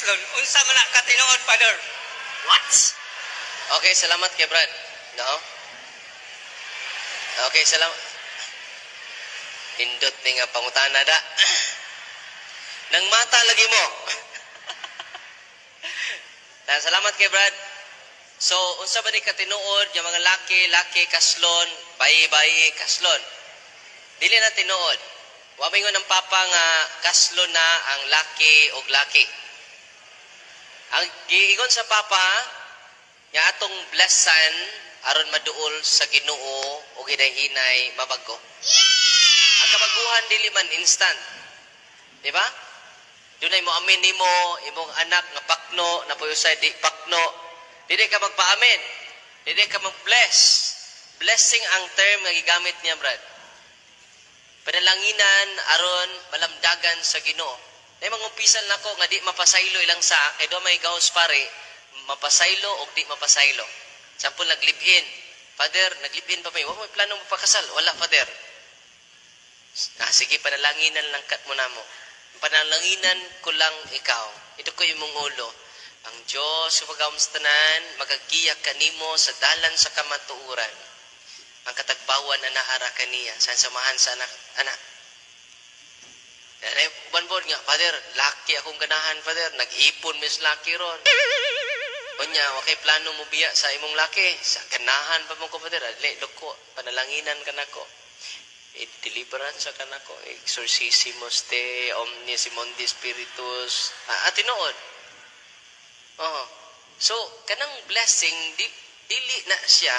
kaslon. Unsa man na katinuod, Father? What? Okay, salamat kay Brad. No? Okay, salamat. Indot ni nga pangutana da. Nang mata lagi mo. Salamat kay Brad. So, unsa ba ni katinuod yung mga laki kaslon, bayi kaslon? Dili na tinuod. Wa mingon ng papa nga kaslon na ang laki og laki. Ang giingon sa papa nga atong blessan aron maduol sa Ginoo og hinay-hinay mabago. Ang kabaguhan dili man instant. Di ba? Dunay mo amin nimo imong anak nga pakno na puyusay di pakno. Dili ka magpaamin. Dili ka mag-bless. Blessing ang term nga gigamit niya, Brad. Panalanginan aron malamdagan sa Ginoo. Nay mangumpisan nako nga di mapasaylo ilang sa kay do may gaos pare, mapasaylo og di mapasaylo. Sampol naglip-in. Father, naglip-in pa may. Wa may plano mo pakasal. Wala, Father. Sige, panalanginan lang kat mo na mo. Panalanginan ko lang ikaw. Ito ko imong ulo. Ang Diyos sa pagkamstanan, magagiyak kanimo sa dalan sa kamatuuran. Ang katagbawan na naara kaniya. Saan samahan sa anak. Banbod nga, Father, laki akong ganahan, Father. Nag-ipon mis laki ron. Onya, wakay plano mo biya sa imong laki. Sa ganahan pa mo ko, Father. Adli, loko, panalanginan ka na ko. Deliverance ka na ko. Exorcisimos te, omnis imundi spiritus. Atinood. Oh. So, kanang blessing, dili na siya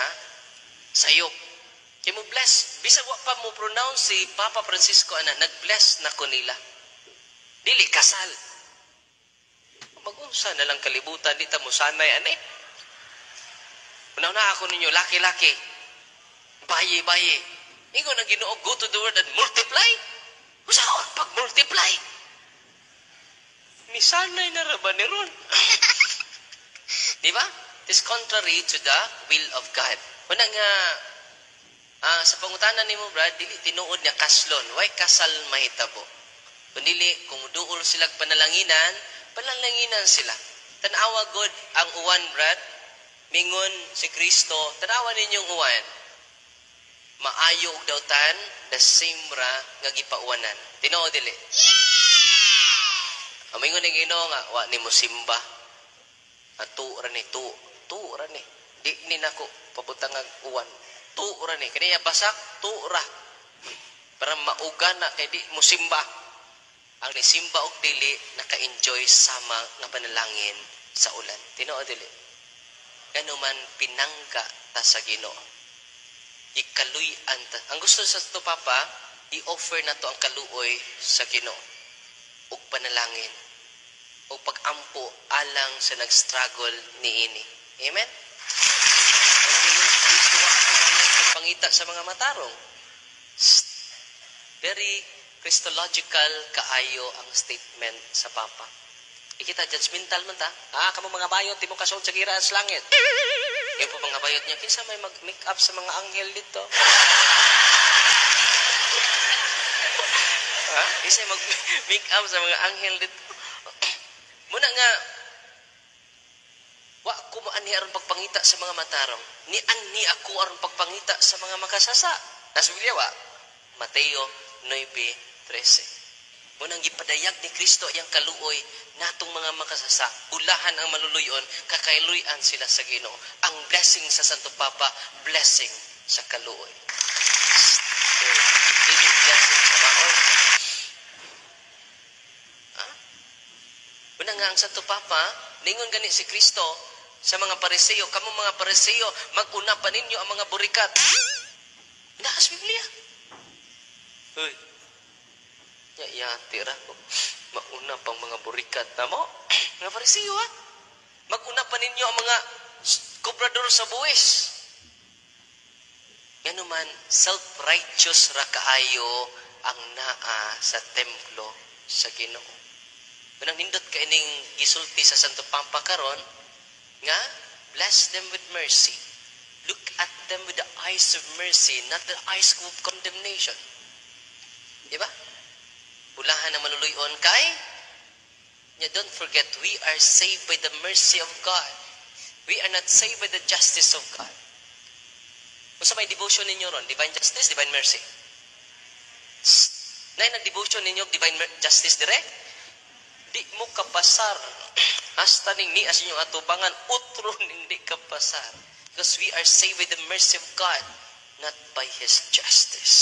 sayop. Kaya mo bless, bisag wa pa mo pronounce si Papa Francisco ana, nag-bless na ko nila. Dili kasal. Mag-unsa na lang kalibutan, di ta mo sanay, ane. Una-una ako ninyo, laki-laki. Bayi-bayi. Ingo na Ginoo, go to the world and multiply. Usaon pag-multiply. Misanay na ra ba ni ron? Di ba? It is contrary to the will of God. Una nga, sa pangutanan ni mo, Brad, dili tinuod niya kaslon. Why kasal mahitabo? Kung dili, kung duol sila panalanginan sila. Tanawa God ang uwan, Brad. Mingon si Kristo, tanawa ninyong uwan. Maayo og dawtan, the same ra nga gipauwanan. Tinuod dili. Mingon ni Ginoo nga, wa ni mo simba. Tu ra ni. Di ni nako pabutang ang uwan. Tu ra ni. Kaniya basak, tu ra. Para maugan na kay di mo simba. Ang nisimba og dili naka-enjoy sama nga panalangin sa ulan. Tinuod dili. Ganuman pinangga ta sa Ginoo. Ikaluy-an ta. Ang gusto sa to Papa, i-offer na to ang kaluoy sa Ginoo. Ug panalangin. Ug pag-ampo alang sa nag-struggle niini. Amen. Gusto wa pangita sa mga matarong. Very Christological kaayo ang statement sa Papa. Ikita, judgmental man ta. Kamo mga bayot, di mo kasod sa gira sa langit. Yung po mga bayot niya, kinsa may mag-make up sa mga anghel dito. Kinsa may mag-make up sa mga anghel dito. Muna nga, wa ko mo ani aron pagpangita sa mga matarong. Ni ani ako aron pagpangita sa mga makasasa. Nasa Biblia wa? Mateo 9:13. Munang gipadayag ni Kristo yang kaluoy natong mga makasasa. Ulahan ang maluluyon, kakailuyan sila sa Ginoo. Ang blessing sa Santo Papa, blessing sa kaluoy. Dili blessing sa maoy. Munang nga ang Santo Papa, ningon gani si Kristo sa mga Pariseo, kamo mga Pariseo, mag-una pa ninyo ang mga burikat. Naas Biblia. Hoy. Tira ko. Mauna pang mga burikat na mo. Mga Pariseo, mag-una pa ninyo ang mga kubrador sa buwis. Yan naman, self-righteous ra kaayo ang naa sa templo sa Ginoo. Unang nindot ka ining gisulti sa Santo Papa karon nga, bless them with mercy. Look at them with the eyes of mercy, not the eyes of condemnation. Diba? Ulahan ang maluluyon kay Yeah, don't forget, we are saved by the mercy of God. We are not saved by the justice of God. Kung sa may devotion ninyo ron, divine justice, divine mercy. Na nag-devotion ninyo, divine justice direct, di mo kapasar. Hasta ning ni as inyong atubangan, utro ning di kapasar. Because we are saved by the mercy of God, not by His justice.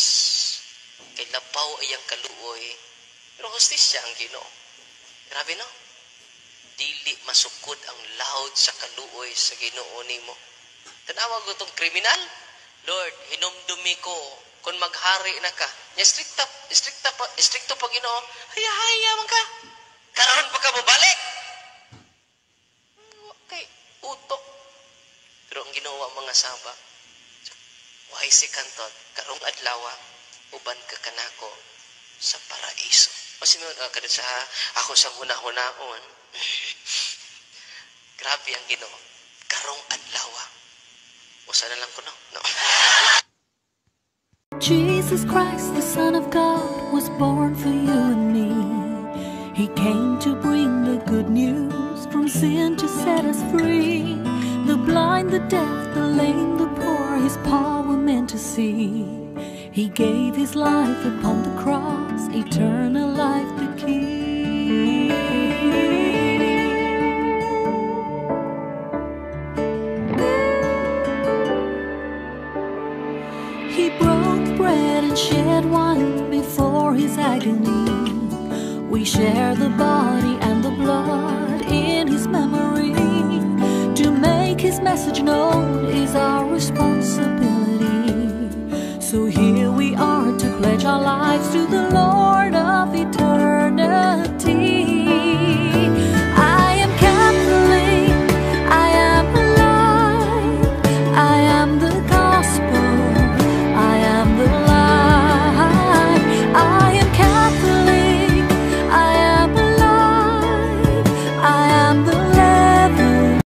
Kay labaw ay ang kaluoy, pero hustisya ang Ginoo. Grabe no? Dili masukod ang laod sa kaluoy sa Ginoo nimo. Tanawag ko itong kriminal, Lord, hinumdumi ko kung maghari na ka. Nya stricto pa Ginoo, haya man ka. Karon pa ka mabalik. Okay, utok. Pero ang Ginoo mga saba, why si kantot, karong adlaw, uban ka kanako sa paraiso. O sinuod ka sa ako sa hunahunahon. Grabe ang Ginoo. Karong adlaw. Usa na lang ko no. Jesus Christ, the Son of God, was born for you and me. He came to bring the good news, from sin to set us free. The blind, the deaf, the lame, the poor, His power meant to see. He gave His life upon the cross, eternal life the key. He broke bread and shed wine before His agony. We share the body and the blood in His memory. To make His message known is our responsibility. So here we are to pledge our lives to the